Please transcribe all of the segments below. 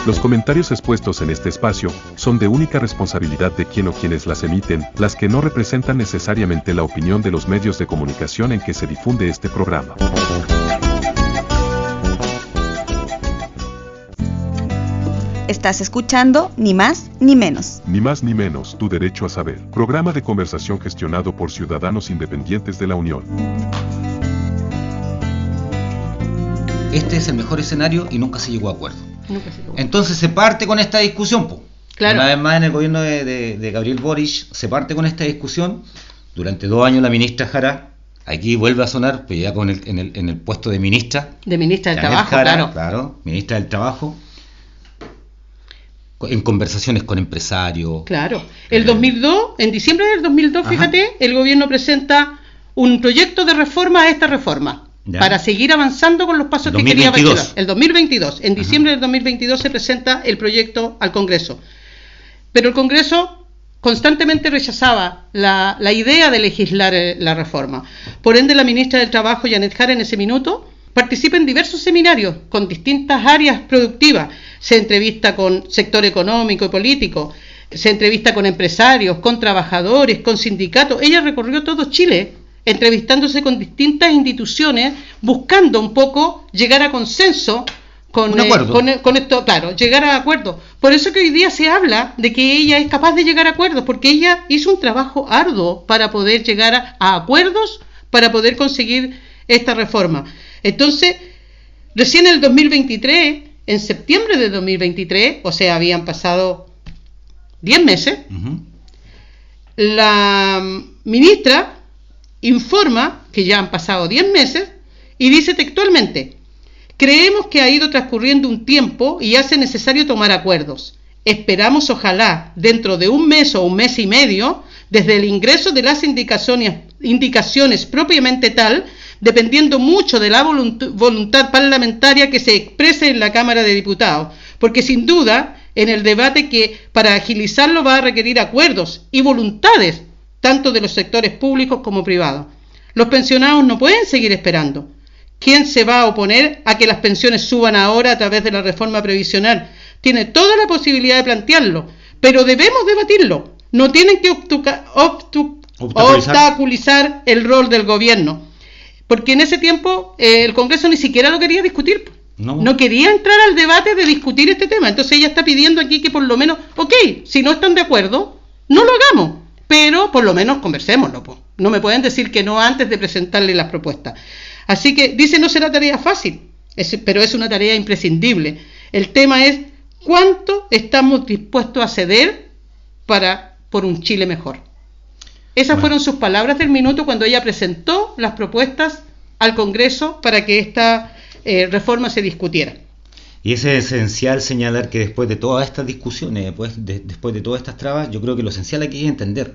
Los comentarios expuestos en este espacio son de única responsabilidad de quien o quienes las emiten, las que no representan necesariamente la opinión de los medios de comunicación en que se difunde este programa. Estás escuchando Ni Más Ni Menos. Ni más ni menos, tu derecho a saber. Programa de conversación gestionado por ciudadanos independientes de la Unión. Este es el mejor escenario y nunca se llegó a acuerdo. Entonces se parte con esta discusión, po. Claro. Una vez más en el gobierno de Gabriel Boric se parte con esta discusión. Durante 2 años la ministra Jara, aquí vuelve a sonar, pero ya con en el puesto de ministra. De ministra del Trabajo, Jara, claro, ministra del Trabajo. En conversaciones con empresarios. Claro. El 2002, en diciembre del 2002, fíjate, el gobierno presenta un proyecto de reforma a esta reforma. Ya. Para seguir avanzando con los pasos que quería Bachelet. El 2022, en diciembre del 2022 se presenta el proyecto al Congreso. Pero el Congreso constantemente rechazaba la idea de legislar la reforma. Por ende, la ministra del Trabajo, Janet Jara, en ese minuto, participa en diversos seminarios con distintas áreas productivas. Se entrevista con sector económico y político, se entrevista con empresarios, con trabajadores, con sindicatos. Ella recorrió todo Chile, entrevistándose con distintas instituciones, buscando un poco llegar a consenso con esto, claro, llegar a acuerdos. Por eso que hoy día se habla de que ella es capaz de llegar a acuerdos, porque ella hizo un trabajo arduo para poder llegar a acuerdos, para poder conseguir esta reforma. Entonces, recién en el 2023, en septiembre de 2023, o sea, habían pasado 10 meses, la ministra informa que ya han pasado 10 meses y dice textualmente: creemos que ha ido transcurriendo un tiempo y hace necesario tomar acuerdos. Esperamos, ojalá, dentro de un mes o un mes y medio, desde el ingreso de las indicaciones propiamente tal, dependiendo mucho de la voluntad parlamentaria que se exprese en la Cámara de Diputados, porque sin duda, en el debate que para agilizarlo va a requerir acuerdos y voluntades, tanto de los sectores públicos como privados. Los pensionados no pueden seguir esperando. ¿Quién se va a oponer a que las pensiones suban ahora a través de la reforma previsional? Tiene toda la posibilidad de plantearlo, pero debemos debatirlo. No tienen que obstaculizar el rol del gobierno, porque en ese tiempo el Congreso ni siquiera lo quería discutir. No quería entrar al debate de discutir este tema. Entonces ella está pidiendo aquí que por lo menos, si no están de acuerdo, no lo hagamos, pero por lo menos conversémoslo. No me pueden decir que no antes de presentarle las propuestas. Así que dice, no será tarea fácil, pero es una tarea imprescindible. El tema es cuánto estamos dispuestos a ceder por un Chile mejor. Esas fueron sus palabras del minuto cuando ella presentó las propuestas al Congreso para que esta reforma se discutiera. Y es esencial señalar que después de todas estas discusiones, después de todas estas trabas, yo creo que lo esencial aquí es entender: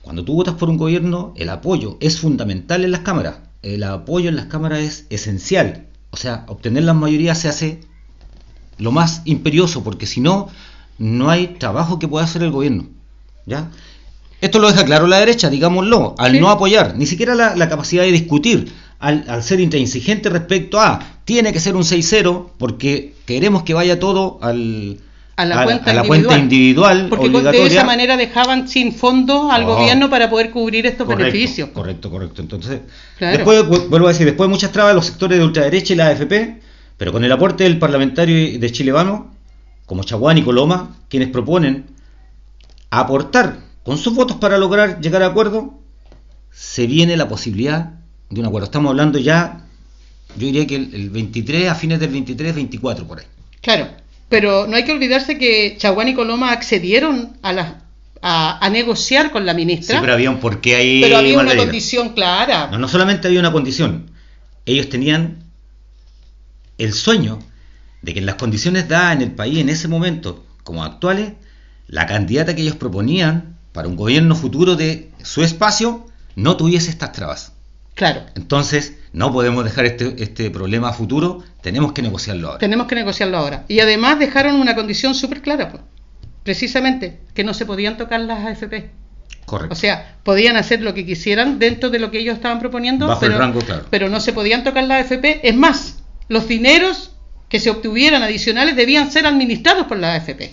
cuando tú votas por un gobierno, el apoyo es fundamental en las cámaras. El apoyo en las cámaras es esencial. O sea, obtener la mayoría se hace lo más imperioso, porque si no, no hay trabajo que pueda hacer el gobierno. ¿Ya? Esto lo deja claro la derecha, digámoslo, al no apoyar, ni siquiera la capacidad de discutir, al ser intransigente respecto a, tiene que ser un 6-0, porque queremos que vaya todo a la cuenta individual, porque obligatoria. De esa manera dejaban sin fondos al gobierno para poder cubrir estos beneficios. Correcto. Entonces, después, vuelvo a decir, después de muchas trabas los sectores de ultraderecha y la AFP, pero con el aporte del parlamentario de Chile Vamos, como Chaguán y Coloma, quienes proponen aportar con sus votos para lograr llegar a acuerdo, se viene la posibilidad de un acuerdo. Estamos hablando ya, yo diría que el 23, a fines del 23, 24 por ahí. Claro, pero no hay que olvidarse que Chaguán y Coloma accedieron a negociar con la ministra. Sí, pero había un porqué ahí. Pero había una condición clara. No solamente había una condición. Ellos tenían el sueño de que en las condiciones dadas en el país en ese momento, como actuales, la candidata que ellos proponían para un gobierno futuro de su espacio no tuviese estas trabas. Claro. Entonces, no podemos dejar este problema a futuro, tenemos que negociarlo ahora. Y además dejaron una condición súper clara, precisamente, que no se podían tocar las AFP. Correcto. O sea, podían hacer lo que quisieran dentro de lo que ellos estaban proponiendo, bajo el rango, claro. Pero no se podían tocar las AFP. Es más, los dineros que se obtuvieran adicionales debían ser administrados por la AFP.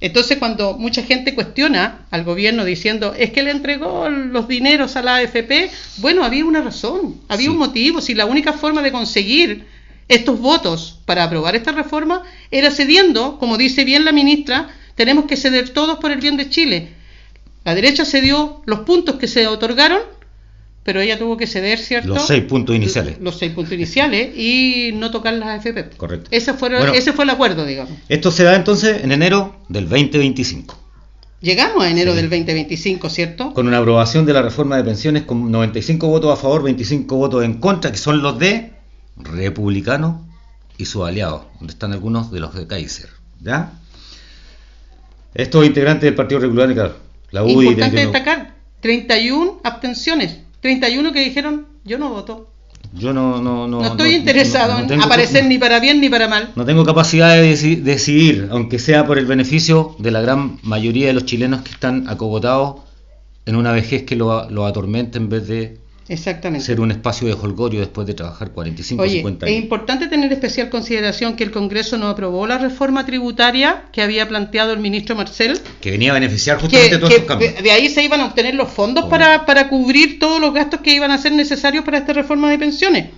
Entonces, cuando mucha gente cuestiona al gobierno diciendo es que le entregó los dineros a la AFP, bueno, había una razón, había un motivo. Si la única forma de conseguir estos votos para aprobar esta reforma era cediendo, como dice bien la ministra, tenemos que ceder todos por el bien de Chile. La derecha cedió los puntos que se otorgaron, pero ella tuvo que ceder, ¿cierto? Los 6 puntos iniciales. Los 6 puntos iniciales y no tocar las AFP. Correcto. Ese fue el acuerdo, digamos. Esto se da entonces en enero del 2025. Llegamos a enero del 2025, ¿cierto? Con una aprobación de la reforma de pensiones con 95 votos a favor, 25 votos en contra, que son los de republicanos y sus aliados, donde están algunos de los de Kaiser. ¿Ya? Estos integrantes del Partido Republicano, claro, la UDI... Importante destacar, 31 abstenciones. 31 que dijeron, yo no voto. Yo no estoy interesado en aparecer ni para bien ni para mal. No tengo capacidad de decidir, aunque sea por el beneficio de la gran mayoría de los chilenos que están acogotados en una vejez que lo atormenta en vez de ser un espacio de jolgorio después de trabajar 45 o 50 años. Es importante tener especial consideración que el Congreso no aprobó la reforma tributaria que había planteado el ministro Marcel, que venía a beneficiar justamente todos estos cambios. De ahí se iban a obtener los fondos para cubrir todos los gastos que iban a ser necesarios para esta reforma de pensiones,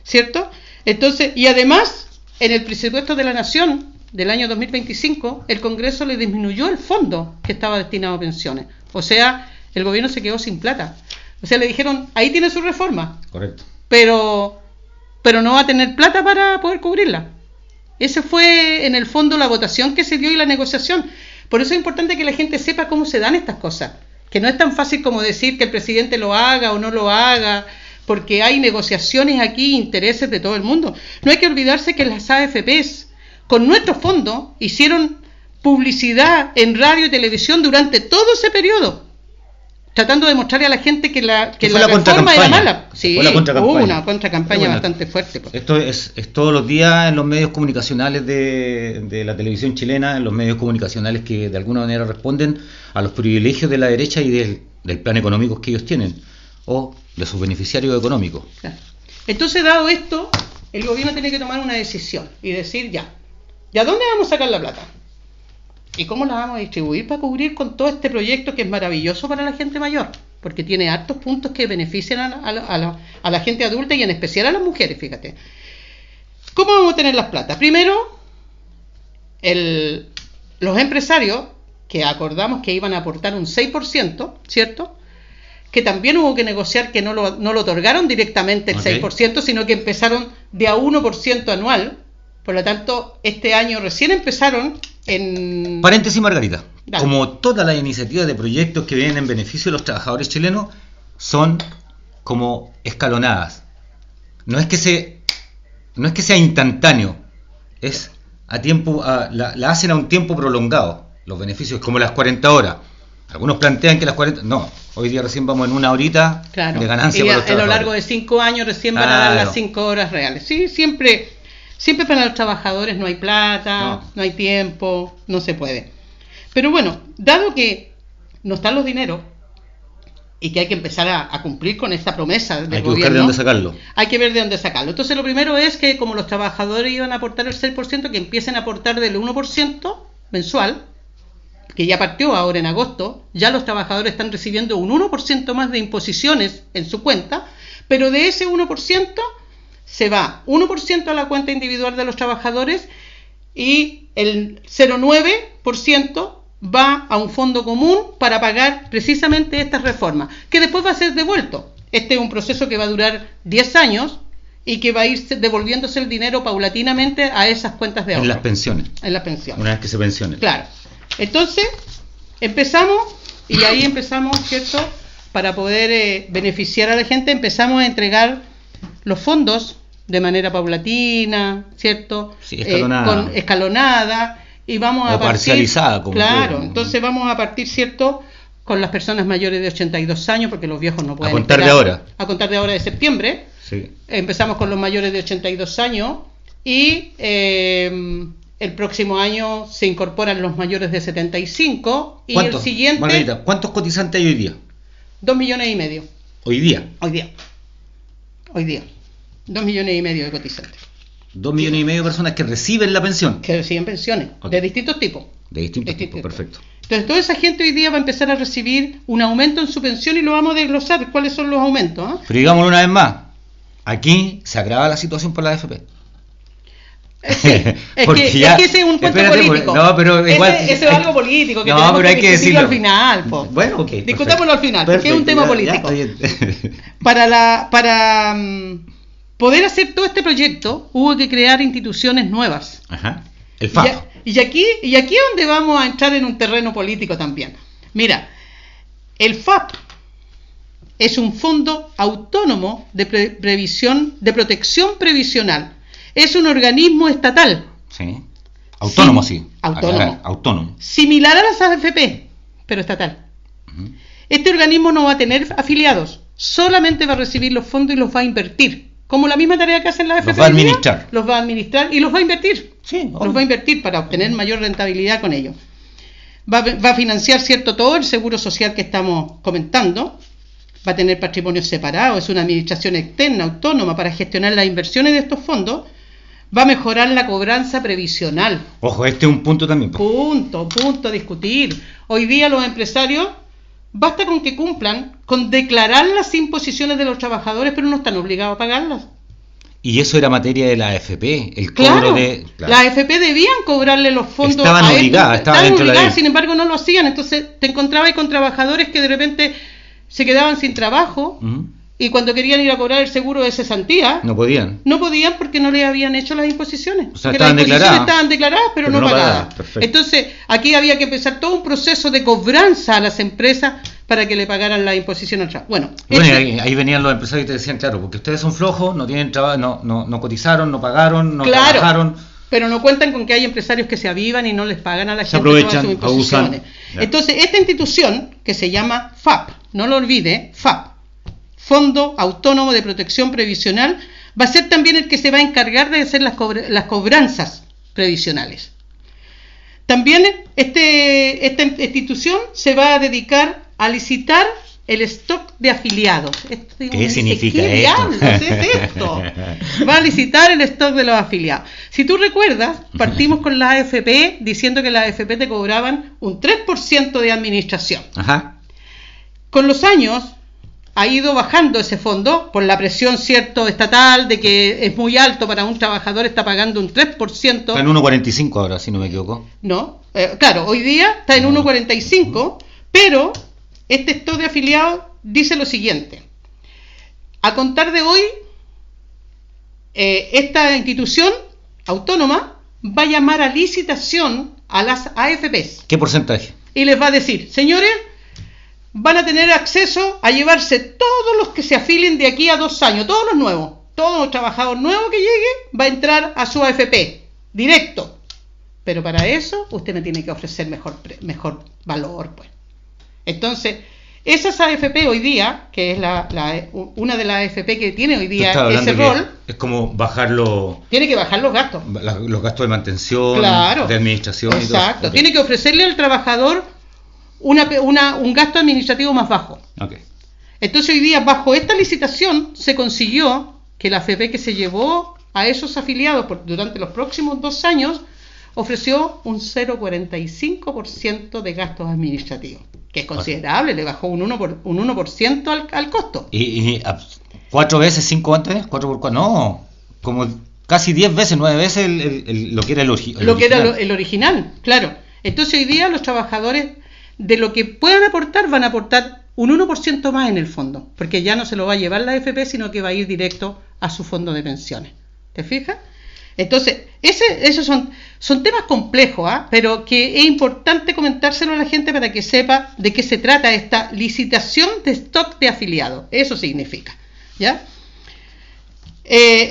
¿cierto? Entonces, y además, en el presupuesto de la Nación del año 2025, el Congreso le disminuyó el fondo que estaba destinado a pensiones. O sea, el gobierno se quedó sin plata. O sea, le dijeron, ahí tiene su reforma. Correcto. Pero no va a tener plata para poder cubrirla. Ese fue, en el fondo, la votación que se dio y la negociación. Por eso es importante que la gente sepa cómo se dan estas cosas. Que no es tan fácil como decir que el presidente lo haga o no lo haga, porque hay negociaciones aquí, intereses de todo el mundo. No hay que olvidarse que las AFPs, con nuestro fondo, hicieron publicidad en radio y televisión durante todo ese periodo, tratando de mostrarle a la gente que la reforma era mala. Sí, hubo una contracampaña bastante fuerte. Pues. Esto es todos los días en los medios comunicacionales de la televisión chilena, en los medios comunicacionales que de alguna manera responden a los privilegios de la derecha y del plan económico que ellos tienen, o de sus beneficiarios económicos. Claro. Entonces, dado esto, el gobierno tiene que tomar una decisión y decir ¿ya dónde vamos a sacar la plata? ¿Y cómo la vamos a distribuir para cubrir con todo este proyecto que es maravilloso para la gente mayor? Porque tiene hartos puntos que benefician a la gente adulta y en especial a las mujeres, fíjate. ¿Cómo vamos a tener las plata? Primero, los empresarios, que acordamos que iban a aportar un 6%, ¿cierto? Que también hubo que negociar que no lo otorgaron directamente el 6%, sino que empezaron de a 1% anual. Por lo tanto, este año recién empezaron en... Paréntesis, Margarita. Dale. Como todas las iniciativas de proyectos que vienen en beneficio de los trabajadores chilenos, son como escalonadas. No es que sea instantáneo, es a tiempo, la hacen a un tiempo prolongado. Los beneficios, como las 40 horas. Algunos plantean que las 40... No, hoy día recién vamos en una horita de ganancia para los trabajadores. A lo largo de 5 años recién van a dar las 5 horas reales. Sí, siempre para los trabajadores no hay plata, no hay tiempo, no se puede. Pero bueno, dado que no están los dineros y que hay que empezar a cumplir con esta promesa del gobierno, buscar de dónde sacarlo. Hay que ver de dónde sacarlo. Entonces lo primero es que como los trabajadores iban a aportar el 6%, que empiecen a aportar del 1% mensual, que ya partió ahora en agosto. Ya los trabajadores están recibiendo un 1% más de imposiciones en su cuenta, pero de ese 1% se va 1% a la cuenta individual de los trabajadores y el 0,9% va a un fondo común para pagar precisamente estas reformas, que después va a ser devuelto. Este es un proceso que va a durar 10 años y que va a ir devolviéndose el dinero paulatinamente a esas cuentas de ahorro. En las pensiones. En las pensiones. Una vez que se pensionen. Claro. Entonces, empezamos, y ahí empezamos, ¿cierto? Para poder beneficiar a la gente, empezamos a entregar los fondos de manera paulatina, ¿cierto? Sí, escalonada. Escalonada, y vamos a partir... parcializada, como claro, entonces vamos a partir, ¿cierto?, con las personas mayores de 82 años, porque los viejos no pueden... A contar de ahora. A contar de ahora de septiembre. Sí. Empezamos con los mayores de 82 años y el próximo año se incorporan los mayores de 75 y el siguiente... Margarita, ¿cuántos cotizantes hay hoy día? 2,5 millones. ¿Hoy día? Hoy día. 2,5 millones de cotizantes. 2,5 millones de personas que reciben la pensión. Que reciben pensiones, de distintos tipos. De distintos tipos, perfecto. Entonces, toda esa gente hoy día va a empezar a recibir un aumento en su pensión y lo vamos a desglosar. ¿Cuáles son los aumentos? Pero digámoslo una vez más, aquí se agrava la situación por la AFP. Sí, es que ese es un punto político. No, pero igual, ese es algo político que no, pero hay que discutirlo decirlo al final. Bueno, ok. Discutámoslo al final, perfecto, porque es un tema político. Para poder hacer todo este proyecto, hubo que crear instituciones nuevas. Ajá. El FAP. Y aquí es donde vamos a entrar en un terreno político también. Mira, el FAP es un fondo autónomo de protección previsional. Es un organismo estatal. Sí. Autónomo, sí. Autónomo. Similar a las AFP, pero estatal. Uh-huh. Este organismo no va a tener afiliados, solamente va a recibir los fondos y los va a invertir. Como la misma tarea que hacen las AFP. Los va a administrar. Los va a administrar y los va a invertir. Sí. Los va a invertir para obtener mayor rentabilidad con ellos. Va a financiar, ¿cierto?, todo el seguro social que estamos comentando. Va a tener patrimonio separado. Es una administración externa, autónoma, para gestionar las inversiones de estos fondos. Va a mejorar la cobranza previsional. Ojo, este es un punto también. Punto a discutir. Hoy día los empresarios, basta con que cumplan con declarar las imposiciones de los trabajadores, pero no están obligados a pagarlas. Y eso era materia de la AFP, el cobro de... Claro, la AFP debían cobrarle los fondos. Estaban obligadas, sin embargo no lo hacían. Entonces te encontrabas con trabajadores que de repente se quedaban sin trabajo. Uh-huh. Y cuando querían ir a cobrar el seguro de cesantía, no podían porque no le habían hecho las imposiciones. O sea, estaban declaradas, pero no pagadas. Entonces, aquí había que empezar todo un proceso de cobranza a las empresas para que le pagaran la imposición al trabajo. Bueno, ahí venían los empresarios y te decían, claro, porque ustedes son flojos, no tienen trabajo, no cotizaron, no pagaron, no trabajaron. Pero no cuentan con que hay empresarios que se avivan y no les pagan a la gente aprovechan, todas sus imposiciones. Entonces, esta institución, que se llama FAP, no lo olvide, FAP, Fondo Autónomo de Protección Previsional, va a ser también el que se va a encargar de hacer las cobranzas previsionales. También esta institución se va a dedicar a licitar el stock de afiliados. ¿Qué significa esto? ¿Qué diablos es esto? Va a licitar el stock de los afiliados. Si tú recuerdas, partimos con la AFP diciendo que las AFP te cobraban un 3% de administración. Ajá. Con los años ha ido bajando ese fondo por la presión, cierto, estatal, de que es muy alto para un trabajador, está pagando un 3%. Está en 1,45 ahora, si no me equivoco. No, claro, hoy día está en 1,45, pero este stock de afiliados dice lo siguiente. A contar de hoy, esta institución autónoma va a llamar a licitación a las AFPs. ¿Qué porcentaje? Y les va a decir, señores, van a tener acceso a llevarse todos los que se afilien de aquí a 2 años, todos los nuevos, todo trabajador nuevo que llegue va a entrar a su AFP, directo. Pero para eso usted me tiene que ofrecer mejor valor, pues. Entonces, esas AFP hoy día, que es una de las AFP que tiene hoy día ese rol, es como bajarlo. Tiene que bajar los gastos. Los gastos de mantención, claro, de administración. Exacto. Y todo eso. Tiene que ofrecerle al trabajador un gasto administrativo más bajo. Okay. Entonces hoy día, bajo esta licitación, se consiguió que la AFP que se llevó a esos afiliados durante los próximos 2 años ofreció un 0,45% de gastos administrativos, que es considerable, le bajó un 1% al costo. ¿Y 4 veces, 5 antes? ¿4 por 4? No, como casi 10 veces, 9 veces lo que era el original. Lo que era el original, claro. Entonces hoy día los trabajadores, de lo que puedan aportar, van a aportar un 1% más en el fondo, porque ya no se lo va a llevar la AFP, sino que va a ir directo a su fondo de pensiones. ¿Te fijas? Entonces, esos son temas complejos, pero que es importante comentárselo a la gente para que sepa de qué se trata esta licitación de stock de afiliados. Eso significa, ¿ya?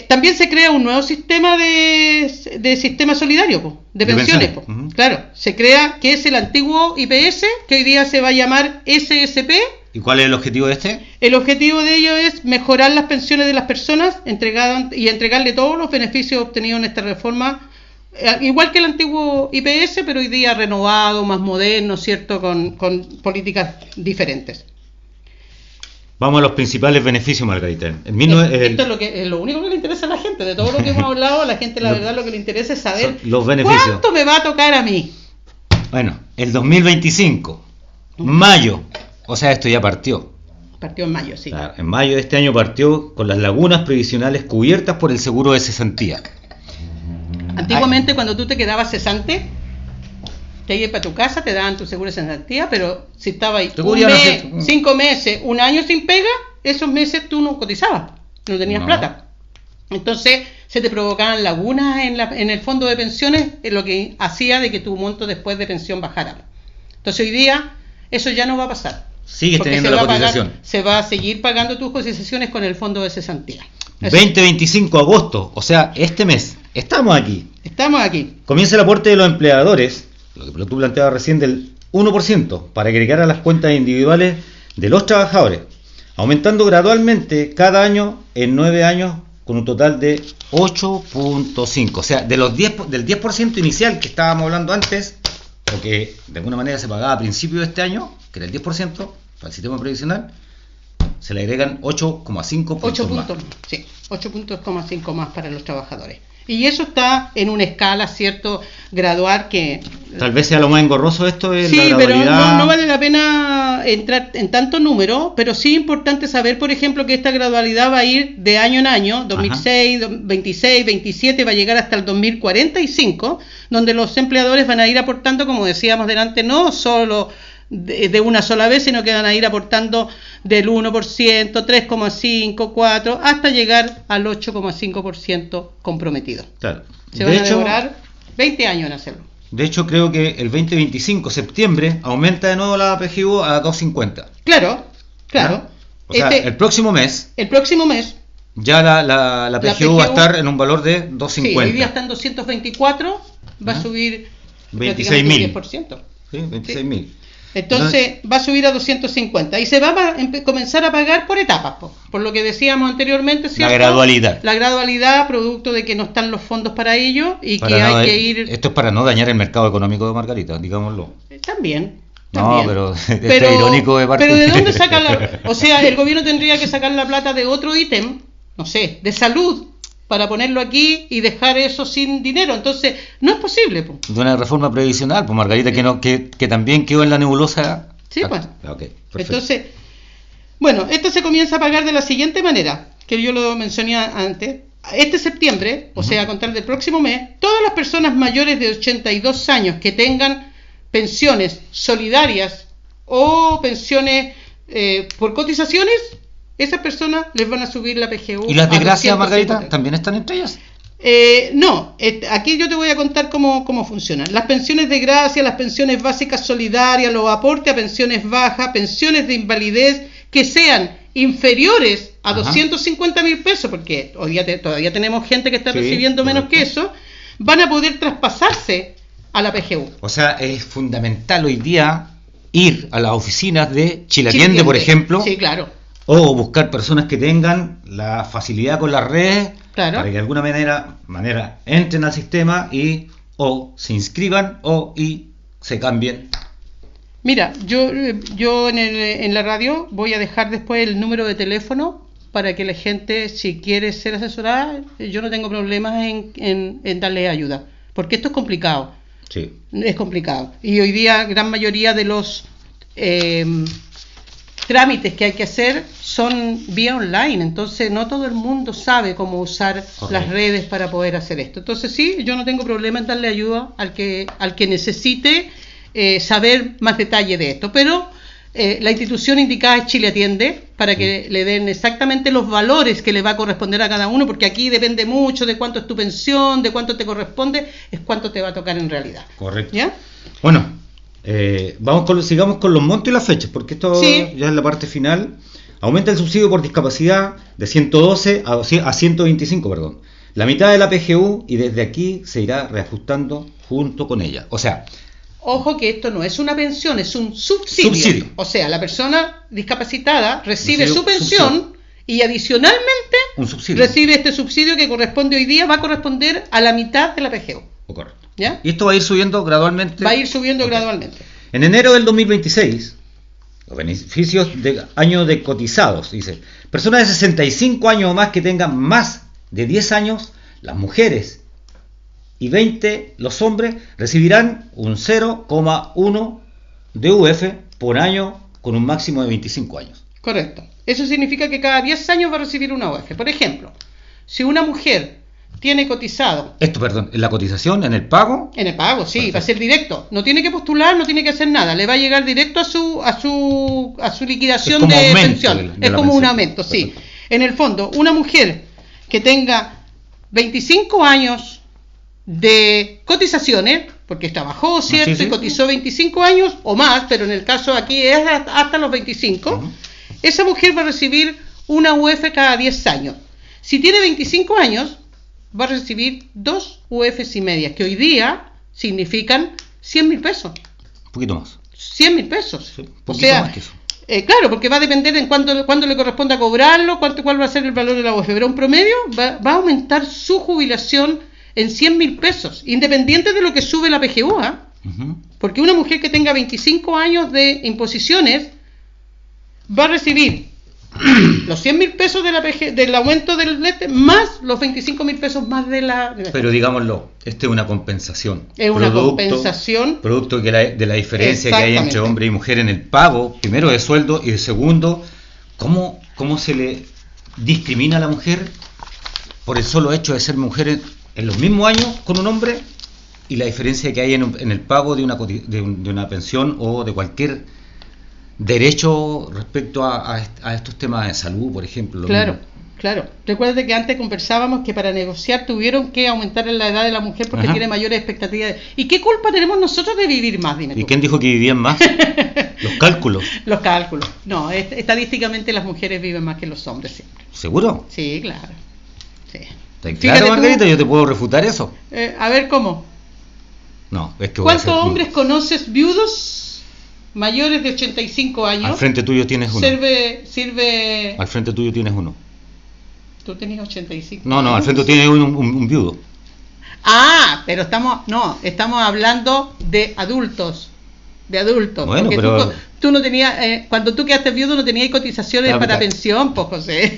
También se crea un nuevo sistema de sistema solidario, de pensiones. Uh-huh. Claro, se crea, que es el antiguo IPS, que hoy día se va a llamar SSP. ¿Y cuál es el objetivo de este? El objetivo de ello es mejorar las pensiones de las personas y entregarle todos los beneficios obtenidos en esta reforma, igual que el antiguo IPS, pero hoy día renovado, más moderno, ¿cierto? Con políticas diferentes. Vamos a los principales beneficios, Margarita. Esto es lo único que le interesa a la gente. De todo lo que hemos hablado, a la gente la verdad lo que le interesa es saber los beneficios. ¿Cuánto me va a tocar a mí? Bueno, el 2025, mayo, o sea, esto ya partió. Partió en mayo, sí. Claro, en mayo de este año partió con las lagunas previsionales cubiertas por el seguro de cesantía. Antiguamente, cuando tú te quedabas cesante, te ibas para tu casa, te daban tu seguro de cesantía, pero si estabas ahí 5 meses, un año sin pega, esos meses tú no cotizabas, no tenías plata. Entonces se te provocaban lagunas en el fondo de pensiones, lo que hacía de que tu monto después de pensión bajara. Entonces hoy día eso ya no va a pasar. Sigues teniendo la cotización. Se va a seguir pagando tus cotizaciones con el fondo de cesantía. 20-25 de agosto, o sea, este mes, estamos aquí. Comienza el aporte de los empleadores, lo que tú planteabas recién, del 1% para agregar a las cuentas individuales de los trabajadores, aumentando gradualmente cada año en 9 años con un total de 8.5. O sea, del 10% inicial que estábamos hablando antes, o que de alguna manera se pagaba a principio de este año, que era el 10% para el sistema previsional, se le agregan 8,5 puntos más. Sí, 8,5 más para los trabajadores. Y eso está en una escala, ¿cierto?, gradual que... Tal vez sea lo más engorroso esto de sí, la gradualidad. Pero no vale la pena entrar en tanto número, pero sí es importante saber, por ejemplo, que esta gradualidad va a ir de año en año, 2006, 26, 27, va a llegar hasta el 2045, donde los empleadores van a ir aportando, como decíamos delante, no solo de una sola vez, sino que van a ir aportando del 1%, 3,5%, 4%, hasta llegar al 8,5% comprometido. Claro. Se van a demorar 20 años en hacerlo. De hecho, creo que el 2025, septiembre, aumenta de nuevo la PGU a 2,50. Claro. O sea, el próximo mes ya la PGU va a estar en un valor de 2,50. Sí, hoy día está en 224, va a subir 26.000. 10%. Sí, 26.000. Entonces va a subir a 250 y se va a comenzar a pagar por etapas, por lo que decíamos anteriormente, ¿cierto? La gradualidad producto de que no están los fondos para ello y para que hay que ir... Esto es para no dañar el mercado económico de Margarita, digámoslo. También. No, pero es irónico de parte. Pero ¿de dónde saca o sea, el gobierno tendría que sacar la plata de otro ítem, no sé, de salud, para ponerlo aquí y dejar eso sin dinero. Entonces, no es posible. De una reforma previsional, pues Margarita, que también quedó en la nebulosa. Sí, pues. Okay, entonces, bueno, esto se comienza a pagar de la siguiente manera, que yo lo mencioné antes. Este septiembre, o sea, a contar del próximo mes, todas las personas mayores de 82 años que tengan pensiones solidarias o pensiones por cotizaciones, esas personas les van a subir la PGU. ¿Y las de gracia, Margarita, también están entre ellas? No, aquí yo te voy a contar cómo funcionan. Las pensiones de gracia, las pensiones básicas solidarias, los aportes a pensiones bajas, pensiones de invalidez que sean inferiores a 250.000 pesos, porque hoy día todavía tenemos gente que está recibiendo menos que eso, van a poder traspasarse a la PGU. O sea, es fundamental hoy día ir a las oficinas de Chile Atiende, por ejemplo. Sí, claro. O buscar personas que tengan la facilidad con las redes, para que de alguna manera entren al sistema y o se inscriban y se cambien. Mira, yo en la radio voy a dejar después el número de teléfono para que la gente, si quiere ser asesorada, yo no tengo problemas en darle ayuda, porque esto es complicado. Sí. Es complicado. Y hoy día gran mayoría de los trámites que hay que hacer son vía online, entonces no todo el mundo sabe cómo usar las redes para poder hacer esto. Entonces sí, yo no tengo problema en darle ayuda al que necesite saber más detalle de esto, pero la institución indicada es Chile Atiende, para que le den exactamente los valores que le va a corresponder a cada uno, porque aquí depende mucho de cuánto es tu pensión, de cuánto te corresponde, es cuánto te va a tocar en realidad. Correcto. ¿Ya? Bueno, sigamos con los montos y las fechas, porque esto ya es la parte final. Aumenta el subsidio por discapacidad de 112 a 125, perdón. La mitad de la PGU, y desde aquí se irá reajustando junto con ella. O sea, ojo que esto no es una pensión, es un subsidio. O sea, la persona discapacitada recibe su pensión y adicionalmente recibe este subsidio que corresponde hoy día, va a corresponder a la mitad de la PGU. Correcto. ¿Ya? Y esto va a ir subiendo gradualmente. Va a ir subiendo gradualmente. En enero del 2026, Los beneficios de años de cotizados, dice. Personas de 65 años o más que tengan más de 10 años, las mujeres, y 20 los hombres, recibirán un 0,1 de UF por año con un máximo de 25 años. Correcto. Eso significa que cada 10 años va a recibir una UF. Por ejemplo, si una mujer tiene cotizado... Esto, perdón, ¿en la cotización, en el pago? En el pago, sí, perfecto. Va a ser directo. No tiene que postular, no tiene que hacer nada. Le va a llegar directo a su liquidación de pensión. Es como un aumento, sí. Perfecto. En el fondo, una mujer que tenga 25 años de cotizaciones, porque trabajó, ¿cierto? Sí. Y cotizó 25 años o más, pero en el caso aquí es hasta los 25, esa mujer va a recibir una UF cada 10 años. Si tiene 25 años, va a recibir 2 UFs y medias, que hoy día significan 100.000 pesos. Un poquito más. 100.000 pesos. Sí, un poquito más que eso. Claro, porque va a depender en cuándo le corresponda cobrarlo, cuál va a ser el valor de la UF. Pero en promedio va a aumentar su jubilación en 100.000 pesos, independiente de lo que sube la PGU, ¿eh? Porque una mujer que tenga 25 años de imposiciones va a recibir los 100.000 pesos del aumento del más los 25.000 pesos más de la... Pero digámoslo, es una compensación. Es una compensación. Producto de la diferencia que hay entre hombre y mujer en el pago, primero de sueldo, y de segundo, cómo se le discrimina a la mujer por el solo hecho de ser mujer en los mismos años con un hombre, y la diferencia que hay en el pago de una pensión o de cualquier derecho respecto a estos temas de salud, por ejemplo. Claro. Recuerda que antes conversábamos que para negociar tuvieron que aumentar la edad de la mujer porque tiene mayores expectativas. ¿Y qué culpa tenemos nosotros de vivir más? Dime tú. ¿Y quién dijo que vivían más? Los cálculos. Los cálculos. No, estadísticamente las mujeres viven más que los hombres siempre. ¿Seguro? Sí, claro. Sí. Claro, Margarita, yo te puedo refutar eso. A ver, ¿cómo? No, es que ¿cuántos hombres conoces viudos mayores de 85 años? Al frente tuyo tienes uno. Sirve. Al frente tuyo tienes uno. ¿Tú tenías 85? No, al frente tienes un viudo. Ah, pero estamos hablando de adultos. Bueno, porque pero tú no tenías, cuando tú quedaste viudo no tenías cotizaciones para pensión, pues José.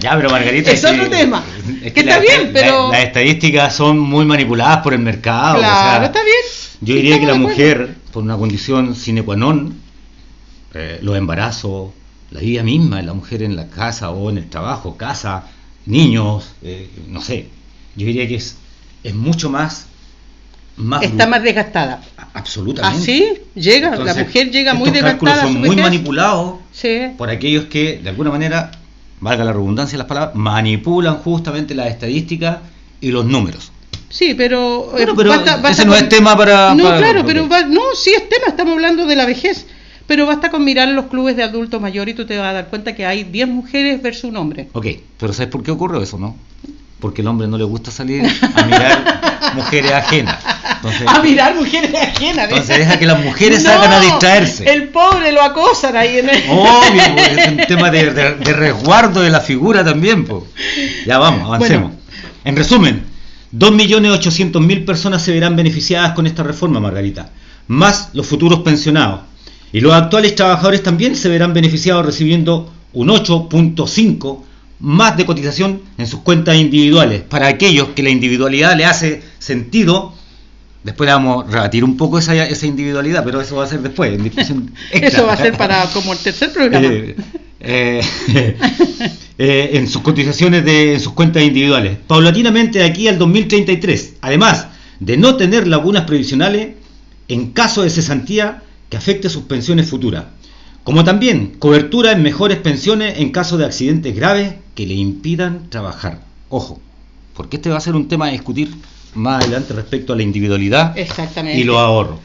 Ya, pero Margarita, es otro tema. Es que está bien, pero las estadísticas son muy manipuladas por el mercado. Claro, está bien. Yo diría que la mujer, por una condición sine qua non, los embarazos, la vida misma de la mujer en la casa o en el trabajo, casa, niños, no sé. Yo diría que es mucho más está más desgastada. Absolutamente. ¿Así? Entonces, la mujer llega muy desgastada. Estos cálculos son muy manipulados sí. por aquellos que, de alguna manera, valga la redundancia de las palabras, manipulan justamente las estadísticas y los números. Sí, pero... basta ese no es tema para... No, claro, pero... sí es tema, estamos hablando de la vejez. Pero basta con mirar los clubes de adultos mayores y tú te vas a dar cuenta que hay 10 mujeres versus un hombre. Ok, pero ¿sabes por qué ocurre eso, no? Porque al hombre no le gusta salir a mirar mujeres ajenas. Entonces, a mirar mujeres ajenas. Entonces deja que las mujeres salgan a distraerse. El pobre lo acosan ahí en el... Obvio, es un tema de resguardo de la figura también. Po. Ya vamos, avancemos. Bueno. En resumen, 2.800.000 personas se verán beneficiadas con esta reforma, Margarita, más los futuros pensionados. Y los actuales trabajadores también se verán beneficiados recibiendo un 8.5% más de cotización en sus cuentas individuales. Para aquellos que la individualidad le hace sentido, después le vamos a rebatir un poco esa individualidad, pero eso va a ser después, en discusión extra. Eso va a ser para como el tercer programa. En sus cotizaciones en sus cuentas individuales, paulatinamente de aquí al 2033, además de no tener lagunas previsionales en caso de cesantía que afecte sus pensiones futuras, como también cobertura en mejores pensiones en caso de accidentes graves que le impidan trabajar. Ojo, porque este va a ser un tema a discutir más adelante respecto a la individualidad y los ahorros.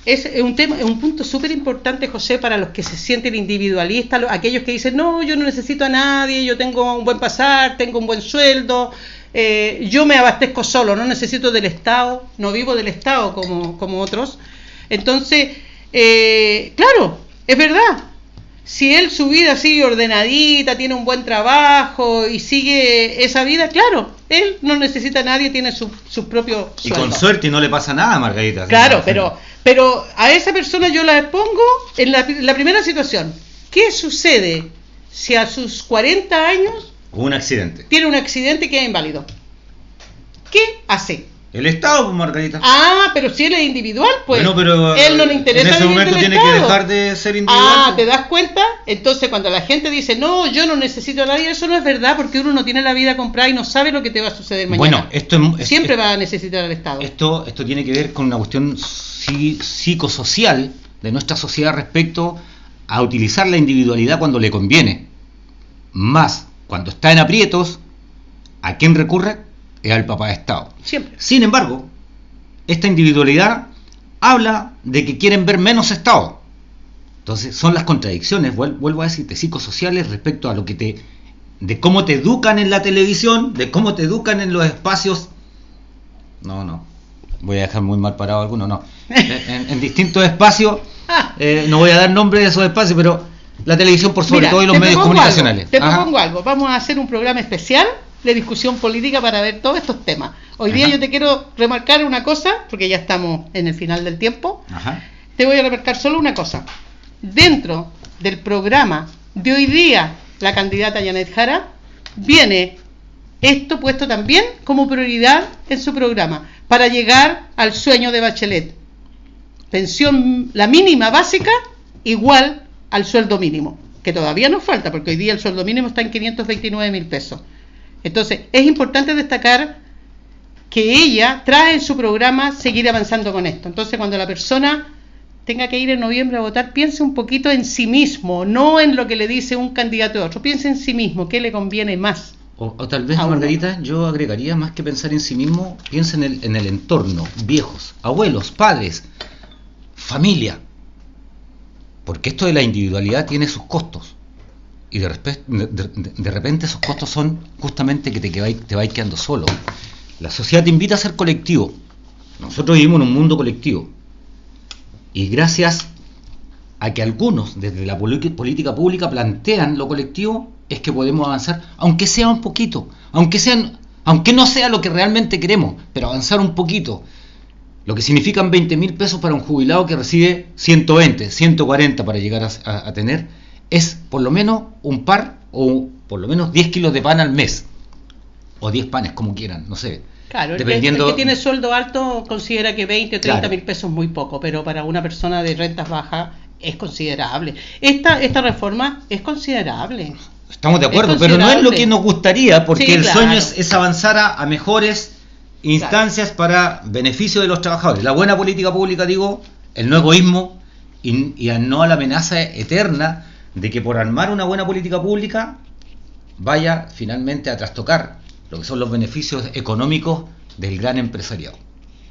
Es un punto súper importante, José, para los que se sienten individualistas, aquellos que dicen, no, yo no necesito a nadie, yo tengo un buen pasar, tengo un buen sueldo, yo me abastezco solo, no necesito del Estado, no vivo del Estado como otros. Entonces, claro, es verdad, si él su vida sigue ordenadita, tiene un buen trabajo y sigue esa vida, claro, él no necesita a nadie, tiene su propio sueldo. Y con suerte no le pasa nada, Margarita. Claro, pero a esa persona yo la pongo en la primera situación. ¿Qué sucede si a sus 40 años un accidente? Tiene un accidente y queda inválido. ¿Qué hace? El Estado, pues, Margarita. Pero si él es individual, pues. Bueno, pero él no le interesa. En ese momento tiene que dejar de ser individual. ¿Te das cuenta? Entonces, cuando la gente dice, no, yo no necesito a nadie, eso no es verdad, porque uno no tiene la vida comprada y no sabe lo que te va a suceder mañana. Bueno, siempre va a necesitar al Estado. Esto tiene que ver con una cuestión psicosocial de nuestra sociedad respecto a utilizar la individualidad cuando le conviene. Más, cuando está en aprietos, ¿a quién recurre? Es al papá de Estado. Siempre. Sin embargo, esta individualidad habla de que quieren ver menos Estado. Entonces son las contradicciones, vuelvo a decirte, psicosociales respecto a lo que de cómo te educan en la televisión, de cómo te educan en los espacios. No. Voy a dejar muy mal parado alguno, no. En distintos espacios, no voy a dar nombre de esos espacios, pero la televisión por sobre todo y los medios comunicacionales. Te propongo algo, vamos a hacer un programa especial de discusión política para ver todos estos temas. Hoy día yo te quiero remarcar una cosa, porque ya estamos en el final del tiempo. Te voy a remarcar solo una cosa. Dentro del programa de hoy día, la candidata Janet Jara, viene esto puesto también como prioridad en su programa, para llegar al sueño de Bachelet. Pensión, la mínima básica, igual al sueldo mínimo, que todavía nos falta, porque hoy día el sueldo mínimo está en 529.000 pesos. Entonces, es importante destacar que ella trae en su programa seguir avanzando con esto. Entonces, cuando la persona tenga que ir en noviembre a votar, piense un poquito en sí mismo, no en lo que le dice un candidato a otro. Piense en sí mismo, ¿qué le conviene más? O tal vez, Margarita, yo agregaría, más que pensar en sí mismo, piense en el entorno, viejos, abuelos, padres, familia. Porque esto de la individualidad tiene sus costos. Y de repente esos costos son justamente que te vais quedando solo. La sociedad te invita a ser colectivo. Nosotros vivimos en un mundo colectivo. Y gracias a que algunos desde la política pública plantean lo colectivo, es que podemos avanzar, aunque sea un poquito, aunque no sea lo que realmente queremos, pero avanzar un poquito. Lo que significan 20.000 pesos para un jubilado que recibe 120, 140 para llegar a tener, es por lo menos un par o por lo menos 10 kilos de pan al mes, o 10 panes, como quieran, no sé. Claro, dependiendo... el que tiene sueldo alto considera que 20 o 30 mil pesos es muy poco, pero para una persona de rentas bajas es considerable. Esta reforma es considerable. Estamos de acuerdo, pero no es lo que nos gustaría, porque el sueño es avanzar a mejores instancias para beneficio de los trabajadores. La buena política pública, digo, el no egoísmo y no a la amenaza eterna de que por armar una buena política pública vaya finalmente a trastocar lo que son los beneficios económicos del gran empresariado.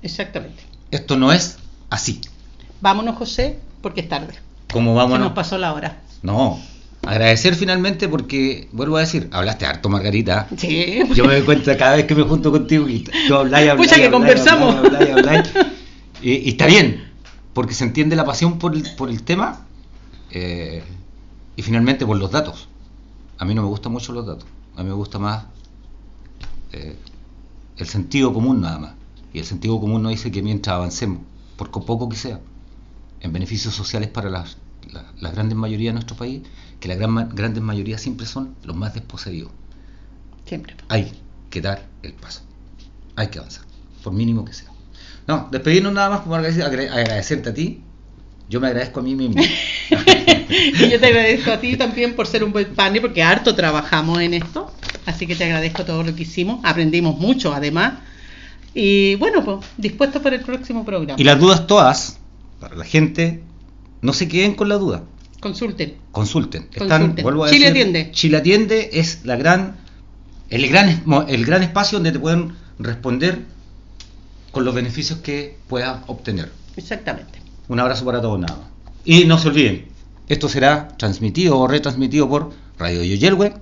Exactamente. Esto no es así. Vámonos, José, porque es tarde. ¿Cómo vámonos? Se nos pasó la hora. No, agradecer finalmente porque, vuelvo a decir, hablaste harto, Margarita. Sí. Yo me doy cuenta cada vez que me junto contigo y tú habláis. Pucha, que conversamos. Habláis. Y está bien, porque se entiende la pasión por el tema y finalmente por los datos. A mí no me gustan mucho los datos, a mí me gusta más el sentido común nada más. Y el sentido común nos dice que mientras avancemos, por poco que sea, en beneficios sociales para las grandes mayorías de nuestro país, que las grandes mayorías siempre son los más desposeídos. Siempre. Hay que dar el paso, hay que avanzar, por mínimo que sea. No, despedirnos nada más, como agradecerte a ti. Yo me agradezco a mí mismo. Y yo te agradezco a ti también por ser un buen partner, porque harto trabajamos en esto. Así que te agradezco todo lo que hicimos. Aprendimos mucho, además. Y bueno, pues dispuestos para el próximo programa. Y las dudas todas, para la gente, no se queden con la duda. Consulten. Vuelvo a Chile decir, Atiende. Chile Atiende es el gran espacio donde te pueden responder con los beneficios que puedas obtener. Exactamente. Un abrazo para todos, nada más. Y no se olviden, esto será transmitido o retransmitido por Radio Yoyelwe,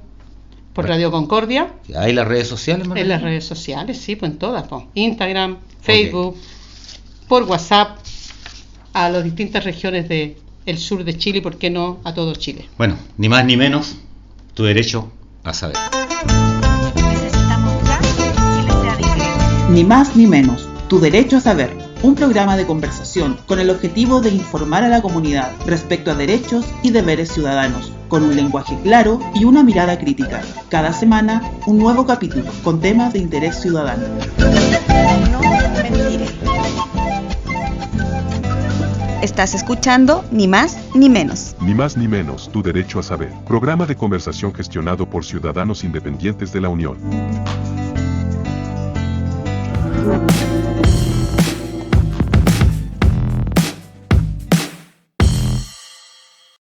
por Radio Concordia. ¿Hay las redes sociales, María? En las redes sociales, sí, pues en todas, pues. Instagram, Facebook, por WhatsApp, a las distintas regiones del sur de Chile y por qué no a todo Chile. Bueno, ni más ni menos, tu derecho a saber. Necesitamos ya Ni más ni menos, tu derecho a saber. Un programa de conversación con el objetivo de informar a la comunidad respecto a derechos y deberes ciudadanos, con un lenguaje claro y una mirada crítica. Cada semana, un nuevo capítulo con temas de interés ciudadano. No mentiré. Estás escuchando Ni más ni menos. Ni más ni menos, tu derecho a saber. Programa de conversación gestionado por ciudadanos independientes de la Unión.